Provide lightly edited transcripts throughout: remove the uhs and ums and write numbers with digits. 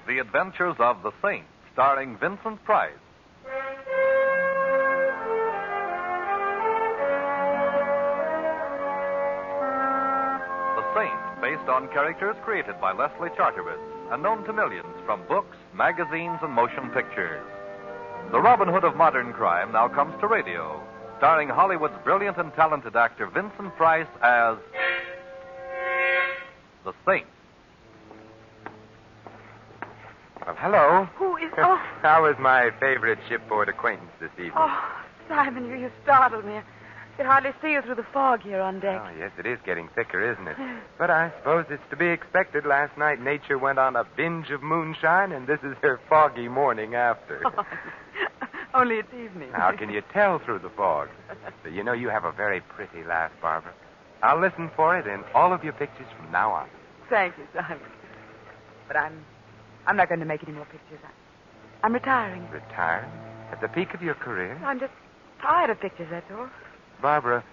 The Adventures of the Saint, starring Vincent Price. The Saint, based on characters created by Leslie Charteris and known to millions from books, magazines, and motion pictures. The Robin Hood of modern crime now comes to radio, starring Hollywood's brilliant and talented actor Vincent Price as the Saint. Well, hello. Who is... Oh, How is my favorite shipboard acquaintance this evening? oh Simon, you startled me. I could hardly see you through the fog here on deck. Oh, yes, it is getting thicker, isn't it? But I suppose it's to be expected. Last night, nature went on a binge of moonshine, and this is her foggy morning after. Only it's evening. How can you tell through the fog? But you know, you have a very pretty laugh, Barbara. I'll listen for it in all of your pictures from now on. Thank you, Simon. But I'm not going to make any more pictures. I'm retiring. Retiring? At the peak of your career? I'm just tired of pictures, that's all. Barbara,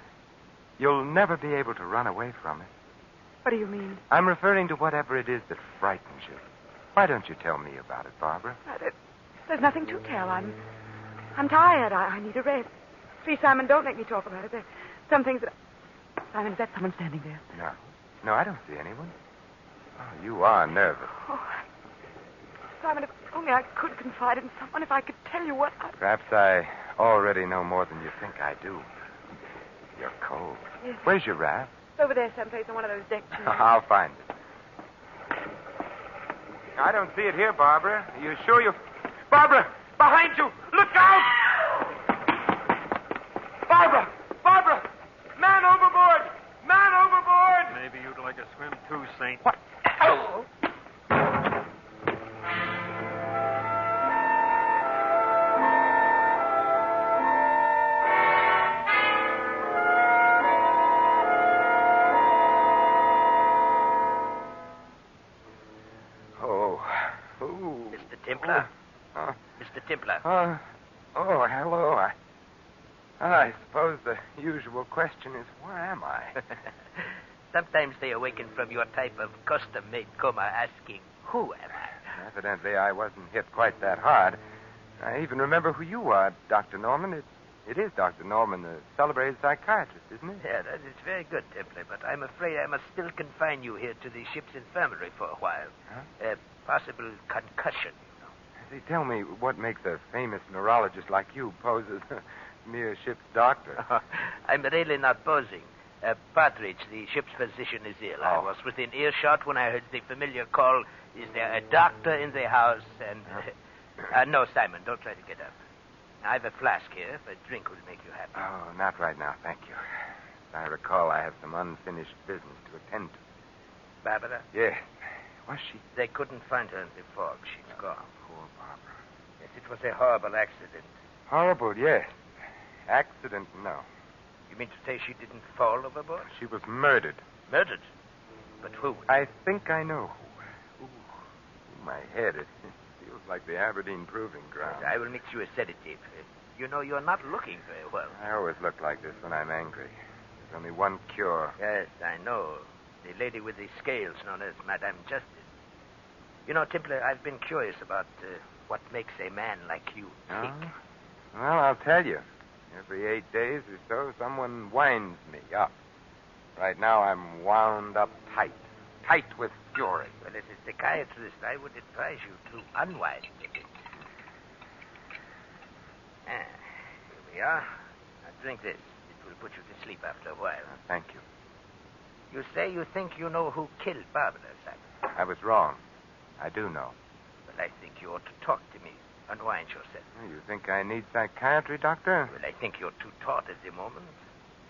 you'll never be able to run away from it. What do you mean? I'm referring to whatever it is that frightens you. Why don't you tell me about it, Barbara? There's nothing to tell. I'm tired. I need a rest. Please, Simon, don't make me talk about it. There's some things that... Simon, is that someone standing there? No, I don't see anyone. Oh, you are nervous. Oh, Simon, if only I could confide in someone, if I could tell you what I... Perhaps I already know more than you think I do. You're cold. Yes. Where's your raft? It's over there someplace on one of those deck chairs. I'll find it. I don't see it here, Barbara. Are you sure you... Barbara! Behind you! Look out! Barbara! Barbara! Man overboard! Man overboard! Maybe you'd like a swim too, Saint. What? Oh. Mr. Templar? Mr. Templar? Hello. I suppose the usual question is, where am I? Sometimes they awaken from your type of custom-made coma asking, who am I? Evidently, I wasn't hit quite that hard. I even remember who you are, Dr. Norman. It is Dr. Norman, the celebrated psychiatrist, isn't it? Yeah, that is very good, Templar, but I'm afraid I must still confine you here to the ship's infirmary for a while. Huh? Possible concussion, you know. See, tell me what makes a famous neurologist like you pose as a mere ship's doctor. I'm really not posing. Partridge, the ship's physician, is ill. I was within earshot when I heard the familiar call, is there a doctor in the house? And, no, Simon, don't try to get up. I have a flask here. If a drink will make you happy. Oh, not right now, thank you. I recall I have some unfinished business to attend to. Barbara? Yes. Was she? They couldn't find her in the fog. She's gone. Poor Barbara. Yes, it was a horrible accident. Horrible, yes. Accident, no. You mean to say she didn't fall overboard? She was murdered. Murdered? But who? I think I know who. Ooh, my head. It feels like the Aberdeen Proving Ground. I will mix you a sedative. You know, you're not looking very well. I always look like this when I'm angry. There's only one cure. Yes, I know. The lady with the scales known as Madame Justice. You know, Templar, I've been curious about what makes a man like you tick. Well, I'll tell you. Every 8 days or so, someone winds me up. Right now, I'm wound up tight. Tight with fury. Well, as a psychiatrist, I would advise you to unwind a bit. Here we are. Now, drink this. It will put you to sleep after a while. Thank you. You say you think you know who killed Barbara, Simon. I was wrong. I do know. Well, I think you ought to talk to me. Unwind yourself. You think I need psychiatry, Doctor? Well, I think you're too taut at the moment.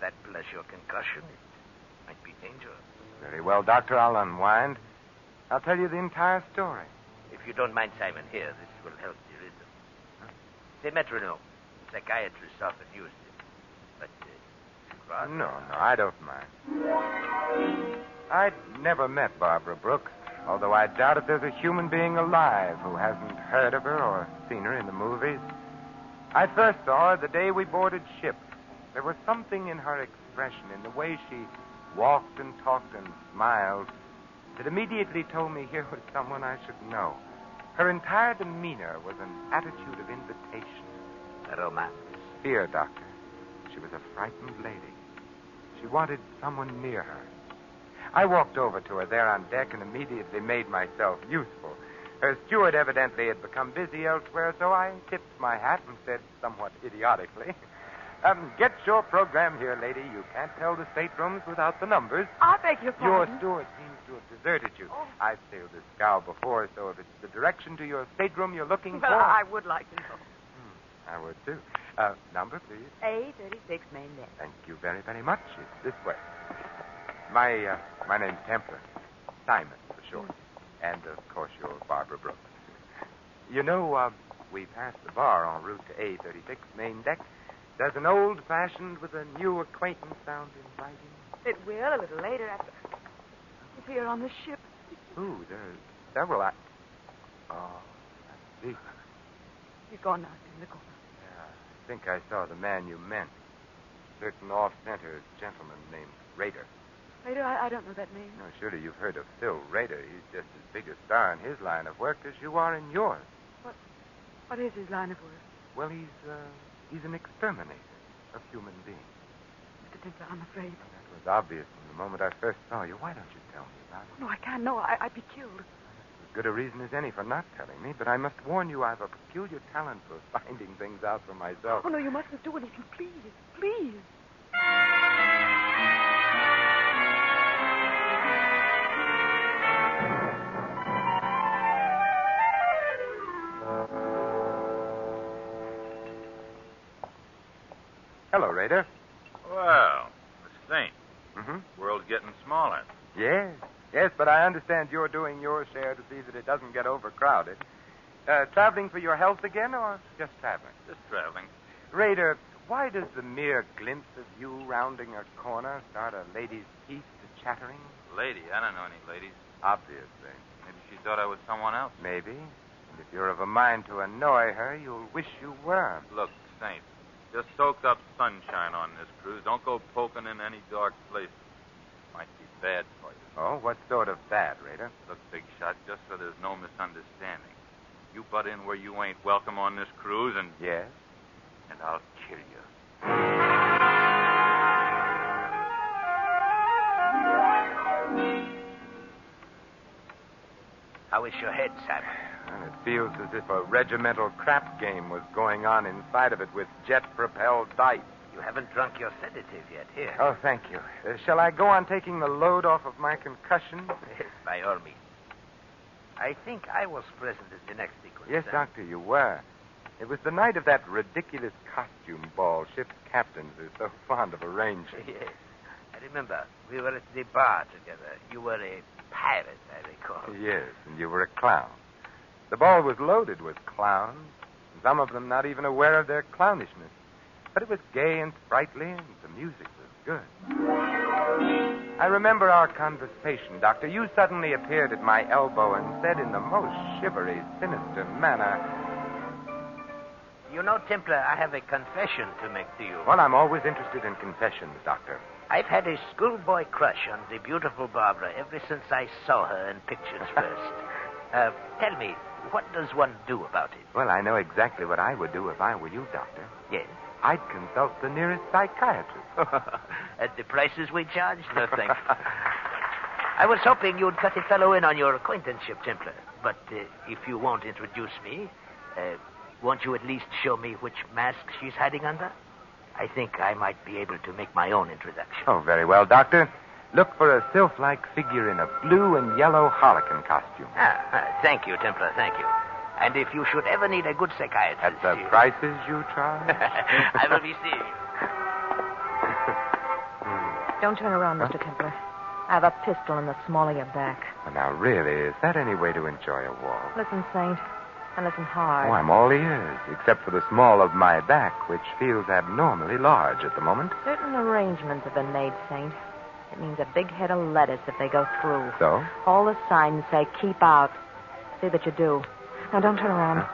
That plus your concussion, it might be dangerous. Very well, Doctor. I'll unwind. I'll tell you the entire story. If you don't mind, Simon, here, this will help the rhythm. The metronome. Psychiatrists often use it. But, rather... No, I don't mind. I'd never met Barbara Brooks, although I doubt if there's a human being alive who hasn't heard of her or seen her in the movies. I first saw her the day we boarded ship. There was something in her expression, in the way she walked and talked and smiled, that immediately told me here was someone I should know. Her entire demeanor was an attitude of invitation. Romance. Fear, Doctor. She was a frightened lady. She wanted someone near her. I walked over to her there on deck and immediately made myself useful. Her steward evidently had become busy elsewhere, so I tipped my hat and said somewhat idiotically, get your program here, lady. You can't tell the staterooms without the numbers. I beg your Your pardon. steward seems to have deserted you. Oh. I've sailed this scow before, so if it's the direction to your stateroom you're looking Well, for... I would like to know. I would, too. Number, please. A36 main deck. Thank you very, very much. It's this way. My name's Templar. Simon, for short. And, of course, you're Barbara Brooks. You know, we passed the bar en route to A36 main deck. Does an old-fashioned with a new acquaintance sound inviting? It will a little later after... If we are on the ship. Ooh, there's several... Oh, I see. He's gone now, in the corner. Yeah, I think I saw the man you meant. Certain off-center gentleman named Rader. Later, I don't know that name. No, surely you've heard of Phil Rader. He's just as big a star in his line of work as you are in yours. What is his line of work? Well, he's an exterminator of human beings. Mr. Templar, I'm afraid. Well, that was obvious from the moment I first saw you. Why don't you tell me about it? No, I can't. No, I'd be killed. As good a reason as any for not telling me, but I must warn you I've a peculiar talent for finding things out for myself. Oh, no, you mustn't do anything. Please, please. Hello, Rader. Well, the Saint. Mm-hmm. World's getting smaller. Yes, but I understand you're doing your share to see that it doesn't get overcrowded. Traveling for your health again, or just traveling? Just traveling. Rader, why does the mere glimpse of you rounding a corner start a lady's teeth to chattering? Lady, I don't know any ladies. Obviously. Maybe she thought I was someone else. Maybe. And if you're of a mind to annoy her, you'll wish you were. Look, Saint, just soak up sunshine on this cruise. Don't go poking in any dark places. Might be bad for you. Oh, what sort of bad, Rader? Look, Big Shot, just so there's no misunderstanding. You butt in where you ain't welcome on this cruise, and Yes? I'll kill you. How is your head, Simon? And it feels as if a regimental crap game was going on inside of it with jet-propelled dice. You haven't drunk your sedative yet. Here. Oh, thank you. Shall I go on taking the load off of my concussion? Yes, by all means. I think I was present at the next sequence. Yes, Doctor, you were. It was the night of that ridiculous costume ball ship's captains are so fond of arranging. Yes. I remember. We were at the bar together. You were a pirate, I recall. Yes, and you were a clown. The ball was loaded with clowns, some of them not even aware of their clownishness. But it was gay and sprightly, and the music was good. I remember our conversation, Doctor. You suddenly appeared at my elbow and said in the most shivery, sinister manner... You know, Templar, I have a confession to make to you. Well, I'm always interested in confessions, Doctor. I've had a schoolboy crush on the beautiful Barbara ever since I saw her in pictures first. Tell me, what does one do about it? Well, I know exactly what I would do if I were you, Doctor. Yes. I'd consult the nearest psychiatrist. At the prices we charge? No, thanks. I was hoping you'd cut a fellow in on your acquaintanceship, Templar. But if you won't introduce me, won't you at least show me which mask she's hiding under? I think I might be able to make my own introduction. Oh, very well, Doctor. Look for a sylph-like figure in a blue and yellow harlequin costume. Thank you, Templar, thank you. And if you should ever need a good psychiatrist... At the prices you charge? I will be seeing you. Don't turn around, Mr. Templar. I have a pistol in the small of your back. Well, now, really, is that any way to enjoy a walk? Listen, Saint, and listen hard. Oh, I'm all ears, except for the small of my back, which feels abnormally large at the moment. Certain arrangements have been made, Saint. It means a big head of lettuce if they go through. So? All the signs say keep out. See that you do. Now, don't turn around.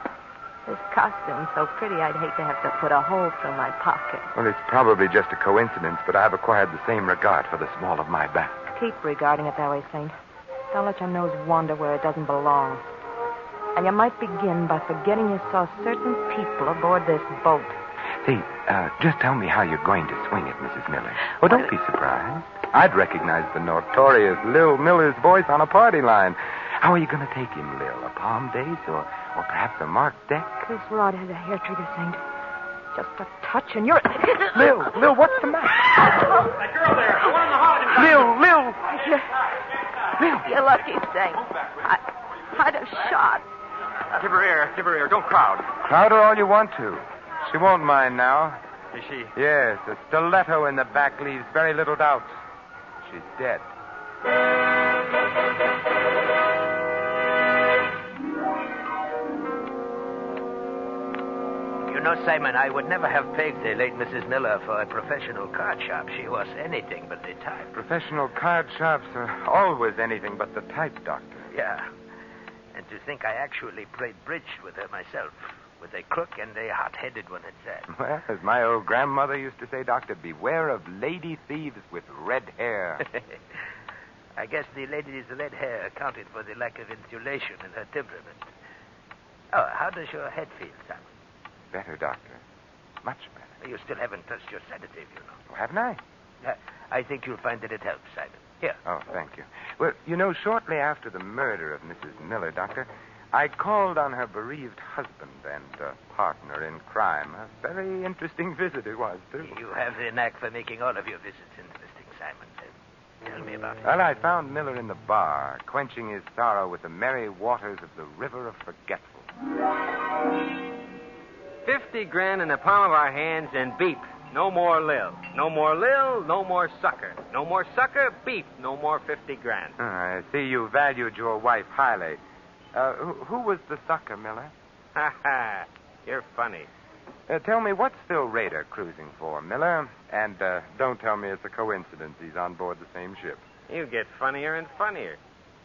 This costume's so pretty, I'd hate to have to put a hole through my pocket. Well, it's probably just a coincidence, but I've acquired the same regard for the small of my back. Keep regarding it that way, Saint. Don't let your nose wander where it doesn't belong. And you might begin by forgetting you saw certain people aboard this boat. See, just tell me how you're going to swing it, Mrs. Miller. Oh, don't be surprised. I'd recognize the notorious Lil Miller's voice on a party line. How are you going to take him, Lil? A palm base or perhaps a marked deck? This rod has a hair trigger, Saint. Just a touch and you're... Lil, what's the matter? That girl there, the one in the hall. Lil! You're lucky, Saint. I'd have shot. Give her air. Don't crowd. Crowd her all you want to. She won't mind now. Is she? Yes, a stiletto in the back leaves very little doubt. She's dead. You know, Simon, I would never have pegged the late Mrs. Miller for a professional card sharp. She was anything but the type. Professional card sharps are always anything but the type, Doctor. Yeah. And to think I actually played bridge with her myself. With a crook and a hot-headed one at that. Well, as my old grandmother used to say, Doctor, beware of lady thieves with red hair. I guess the lady's red hair accounted for the lack of insulation in her temperament. Oh, how does your head feel, Simon? Better, Doctor. Much better. You still haven't touched your sedative, you know. Oh, haven't I? I think you'll find that it helps, Simon. Here. Oh, thank you. Well, you know, shortly after the murder of Mrs. Miller, Doctor, I called on her bereaved husband and partner in crime. A very interesting visit it was, too. You have the knack for making all of your visits interesting, Simon. Tell me about it. Well, I found Miller in the bar, quenching his sorrow with the merry waters of the River of Forgetful. 50 grand in the palm of our hands and beep. No more Lil. No more Lil, no more sucker. No more sucker, beep. No more 50 grand. I see you valued your wife highly. Who was the sucker, Miller? Ha ha. You're funny. Tell me, what's Phil Rader cruising for, Miller? And don't tell me it's a coincidence he's on board the same ship. You get funnier and funnier.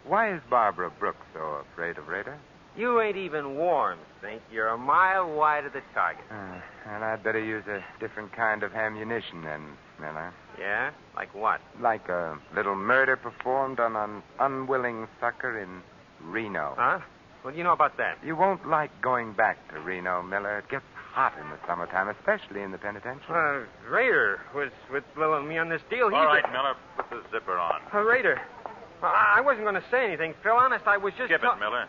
Why is Barbara Brooks so afraid of Rader? You ain't even warm, Think. You're a mile wide of the target. And I'd better use a different kind of ammunition then, Miller. Yeah? Like what? Like a little murder performed on an unwilling sucker in Reno. Huh? What do you know about that? You won't like going back to Reno, Miller. It gets hot in the summertime, especially in the penitentiary. Raider was with Lil and me on this deal. All right, Miller, put the zipper on. Raider. I wasn't going to say anything, Phil. Honest, I was just... Skip it, Miller.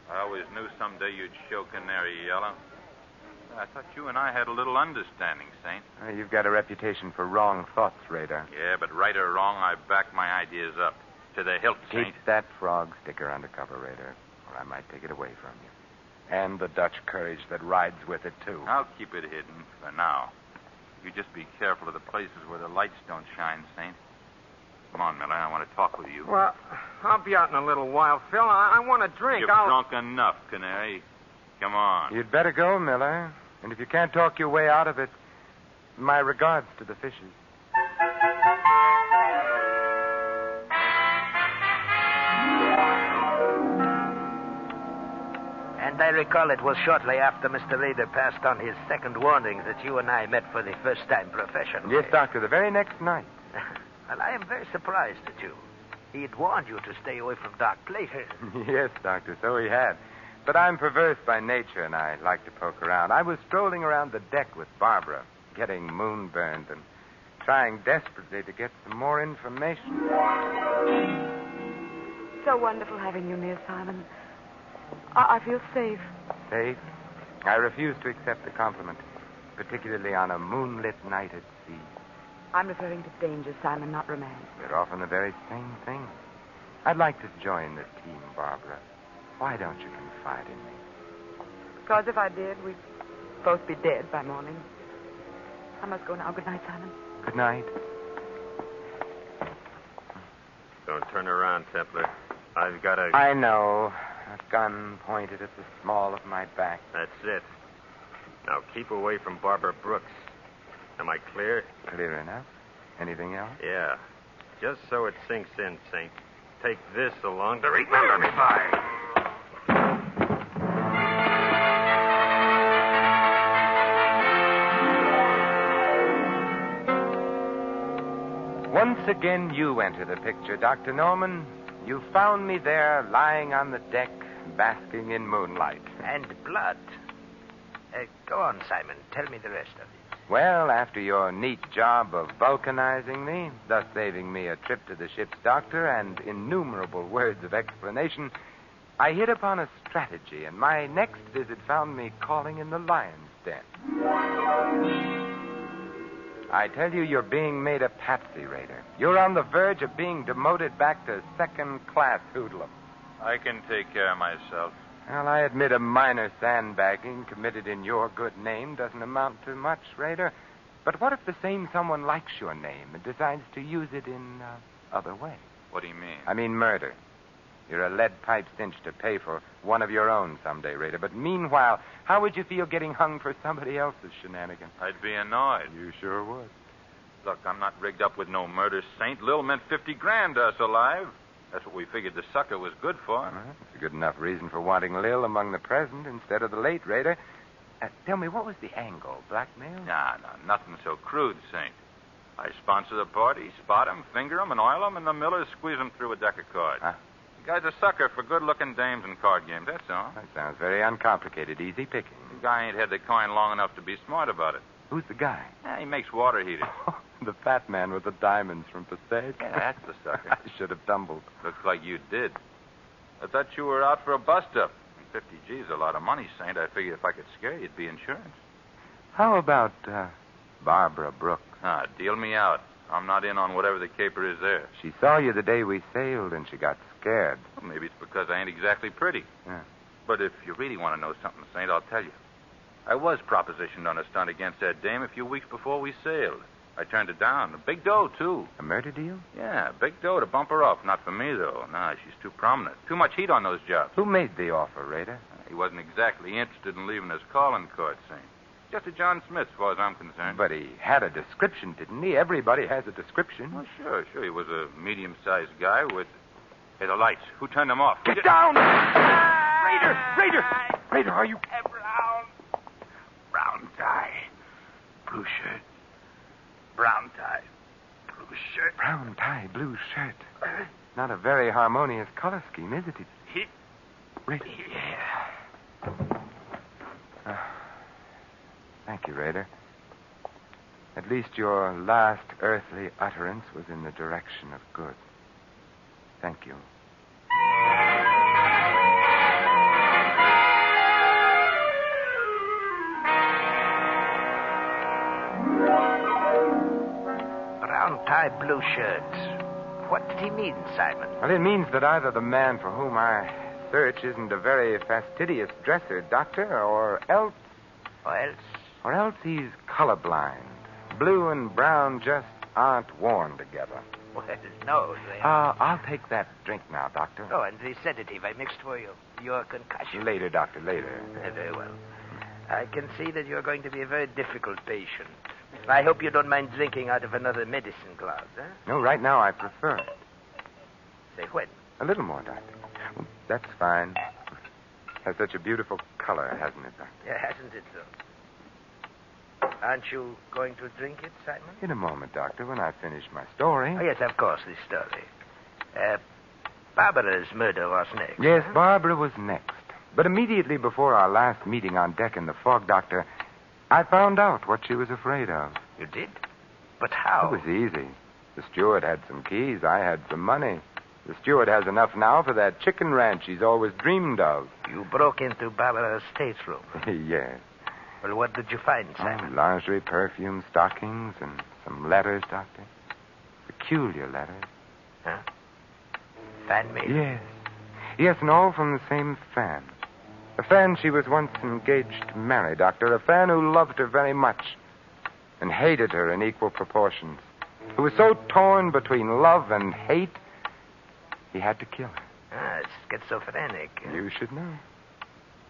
I always knew someday you'd show Canary Yellow. I thought you and I had a little understanding, Saint. You've got a reputation for wrong thoughts, Raider. Yeah, but right or wrong, I back my ideas up. To the hilt, Saint. Keep that frog sticker under cover, Raider, or I might take it away from you. And the Dutch courage that rides with it, too. I'll keep it hidden for now. You just be careful of the places where the lights don't shine, Saint. Come on, Miller. I want to talk with you. Well, I'll be out in a little while, Phil. I want a drink. You've drunk enough, Canary. Come on. You'd better go, Miller. And if you can't talk your way out of it, my regards to the fishes. And I recall it was shortly after Mr. Rader passed on his second warning that you and I met for the first time professionally. Yes, Doctor, the very next night. Well, I am very surprised at you. He had warned you to stay away from dark places. Yes, Doctor, so he had. But I'm perverse by nature, and I like to poke around. I was strolling around the deck with Barbara, getting moonburned and trying desperately to get some more information. So wonderful having you near, Simon. I feel safe. Safe? I refuse to accept the compliment, particularly on a moonlit night at sea. I'm referring to danger, Simon, not romance. They're often the very same thing. I'd like to join the team, Barbara. Why don't you confide in me? Because if I did, we'd both be dead by morning. I must go now. Good night, Simon. Good night. Don't turn around, Templar. I've got a... I know. A gun pointed at the small of my back. That's it. Now keep away from Barbara Brooks. Am I clear? Clear enough. Anything else? Yeah. Just so it sinks in, Saint. Take this along to remember me by. Once again, you enter the picture, Dr. Norman. You found me there, lying on the deck, basking in moonlight. And blood. Go on, Simon. Tell me the rest of it. Well, after your neat job of vulcanizing me, thus saving me a trip to the ship's doctor and innumerable words of explanation, I hit upon a strategy, and my next visit found me calling in the lion's den. I tell you, you're being made a patsy, Raider. You're on the verge of being demoted back to second-class hoodlum. I can take care of myself. Well, I admit a minor sandbagging committed in your good name doesn't amount to much, Raider. But what if the same someone likes your name and decides to use it in other way? What do you mean? I mean murder. You're a lead pipe cinch to pay for one of your own someday, Raider. But meanwhile, how would you feel getting hung for somebody else's shenanigans? I'd be annoyed. You sure would. Look, I'm not rigged up with no murder saint. Lil meant 50 grand to us alive. That's what we figured the sucker was good for. Well, that's a good enough reason for wanting Lil among the present instead of the late, Raider. Tell me, what was the angle? Blackmail? Nah, nothing so crude, Saint. I sponsor the party, spot him, finger him, and oil him, and the Millers squeeze him through a deck of cards. Huh? The guy's a sucker for good-looking dames and card games, that's all. That sounds very uncomplicated, easy picking. The guy ain't had the coin long enough to be smart about it. Who's the guy? Yeah, he makes water heaters. The fat man with the diamonds from Passaic. Yeah, that's the sucker. I should have tumbled. Looks like you did. I thought you were out for a bust-up. 50 G's a lot of money, Saint. I figured if I could scare you, it'd be insurance. How about Barbara Brooke? Deal me out. I'm not in on whatever the caper is there. She saw you the day we sailed, and she got scared. Well, maybe it's because I ain't exactly pretty. Yeah. But if you really want to know something, Saint, I'll tell you. I was propositioned on a stunt against that dame a few weeks before we sailed. I turned it down. A big dough, too. A murder deal? Yeah, big dough to bump her off. Not for me, though. Nah, she's too prominent. Too much heat on those jobs. Who made the offer, Raider? He wasn't exactly interested in leaving his calling card, Saint. Just a John Smith, as far as I'm concerned. But he had a description, didn't he? Everybody has a description. Well, sure. He was a medium-sized guy with... Hey, the lights. Who turned them off? Get down! Raider, are you... Brown tie, blue shirt. Brown tie, blue shirt. Brown tie, blue shirt. Not a very harmonious color scheme, is it? Raider. Yeah. Thank you, Raider. At least your last earthly utterance was in the direction of good. Thank you. Brown tie, blue shirt. What did he mean, Simon? Well, it means that either the man for whom I search isn't a very fastidious dresser, Doctor, or else he's colorblind. Blue and brown just aren't worn together. Well, no, they are. I'll take that drink now, Doctor. Oh, and the sedative I mixed for you. Your concussion. Later, Doctor, later. Very well. I can see that you're going to be a very difficult patient. I hope you don't mind drinking out of another medicine glass, huh? No, right now I prefer it. Say when? A little more, Doctor. Well, that's fine. Has such a beautiful color, hasn't it, Doctor? Yeah, hasn't it, though? Aren't you going to drink it, Simon? In a moment, Doctor, when I finish my story. Oh, yes, of course, the story. Barbara's murder was next. Yes, huh? Barbara was next. But immediately before our last meeting on deck in the fog, Doctor, I found out what she was afraid of. You did? But how? It was easy. The steward had some keys. I had some money. The steward has enough now for that chicken ranch he's always dreamed of. You broke into Barbara's stateroom. Yes. Well, what did you find, Simon? Lingerie, perfume, stockings, and some letters, Doctor. Peculiar letters. Huh? Fan-made? Yes. Yes, and all from the same fan. A fan she was once engaged to marry, Doctor. A fan who loved her very much and hated her in equal proportions. Who was so torn between love and hate, he had to kill her. Ah, schizophrenic. You should know.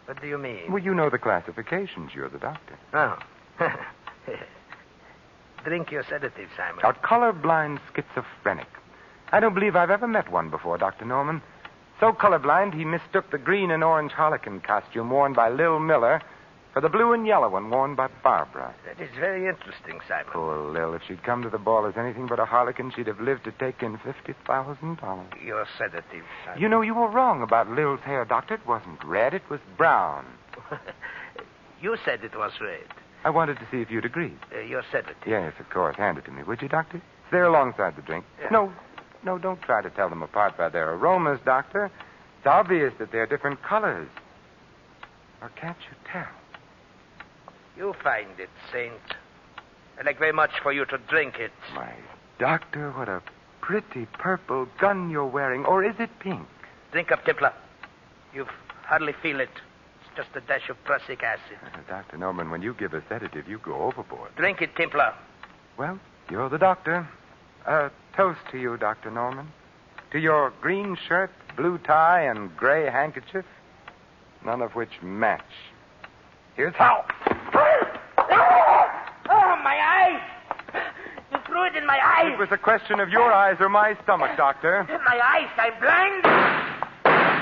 What do you mean? Well, you know the classifications. You're the doctor. Oh. Drink your sedative, Simon. A colorblind schizophrenic. I don't believe I've ever met one before, Dr. Norman. So colorblind, he mistook the green and orange harlequin costume worn by Lil Miller for the blue and yellow one worn by Barbara. That is very interesting, Simon. Poor Lil. If she'd come to the ball as anything but a harlequin, she'd have lived to take in $50,000. Your sedative, Simon. You know, you were wrong about Lil's hair, Doctor. It wasn't red. It was brown. You said it was red. I wanted to see if you'd agreed. Your sedative. Yes, of course. Hand it to me, would you, Doctor? It's there alongside the drink. Yeah. No, don't try to tell them apart by their aromas, Doctor. It's obvious that they're different colors. Or can't you tell? You find it, Saint. I'd like very much for you to drink it. My Doctor, what a pretty purple gun you're wearing. Or is it pink? Drink up, Templar. You hardly feel it. It's just a dash of prussic acid. Dr. Norman, when you give a sedative, you go overboard. Drink it, Templar. Well, you're the doctor. A toast to you, Dr. Norman. To your green shirt, blue tie, and gray handkerchief, none of which match. Here's how. Oh, my eyes! You threw it in my eyes. It was a question of your eyes or my stomach, Doctor. My eyes, I'm blind.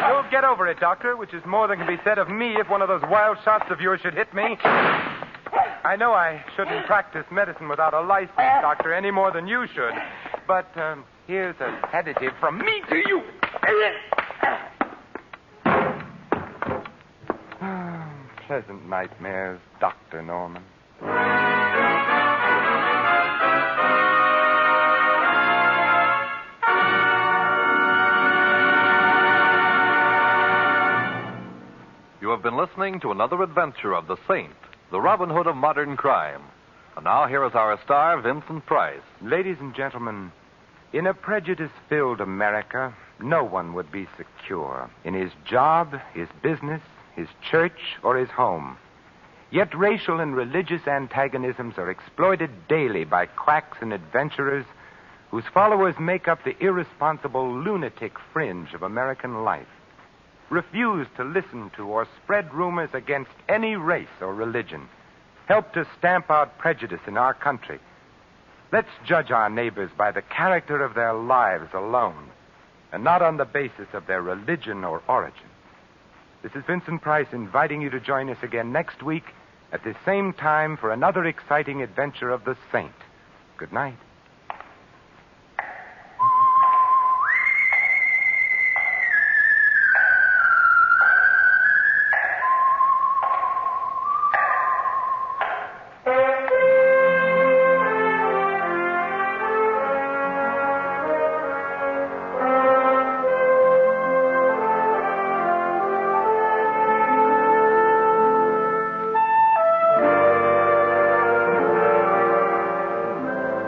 You'll get over it, Doctor, which is more than can be said of me if one of those wild shots of yours should hit me. I know I shouldn't practice medicine without a license, Doctor, any more than you should. But here's a sedative from me to you. Pleasant nightmares, Dr. Norman. You have been listening to another adventure of the Saint, the Robin Hood of modern crime. And now here is our star, Vincent Price. Ladies and gentlemen, in a prejudice-filled America, no one would be secure in his job, his business, his church, or his home. Yet racial and religious antagonisms are exploited daily by quacks and adventurers whose followers make up the irresponsible lunatic fringe of American life. Refuse to listen to or spread rumors against any race or religion. Help to stamp out prejudice in our country. Let's judge our neighbors by the character of their lives alone, and not on the basis of their religion or origin. This is Vincent Price inviting you to join us again next week at the same time for another exciting adventure of the Saint. Good night.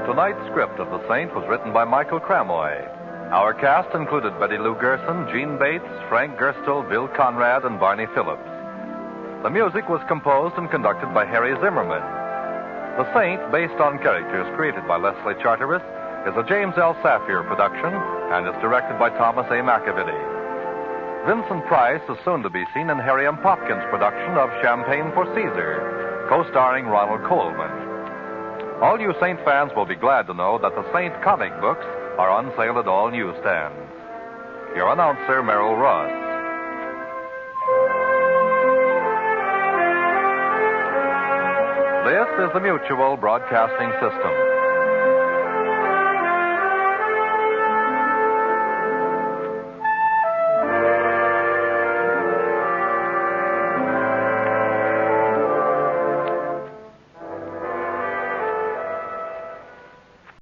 Tonight's script of The Saint was written by Michael Cramoy. Our cast included Betty Lou Gerson, Gene Bates, Frank Gerstel, Bill Conrad, and Barney Phillips. The music was composed and conducted by Harry Zimmerman. The Saint, based on characters created by Leslie Charteris, is a James L. Safier production and is directed by Thomas A. McAvity. Vincent Price is soon to be seen in Harry M. Popkin's production of Champagne for Caesar, co-starring Ronald Colman. All you Saint fans will be glad to know that the Saint comic books are on sale at all newsstands. Your announcer, Merrill Ross. This is the Mutual Broadcasting System.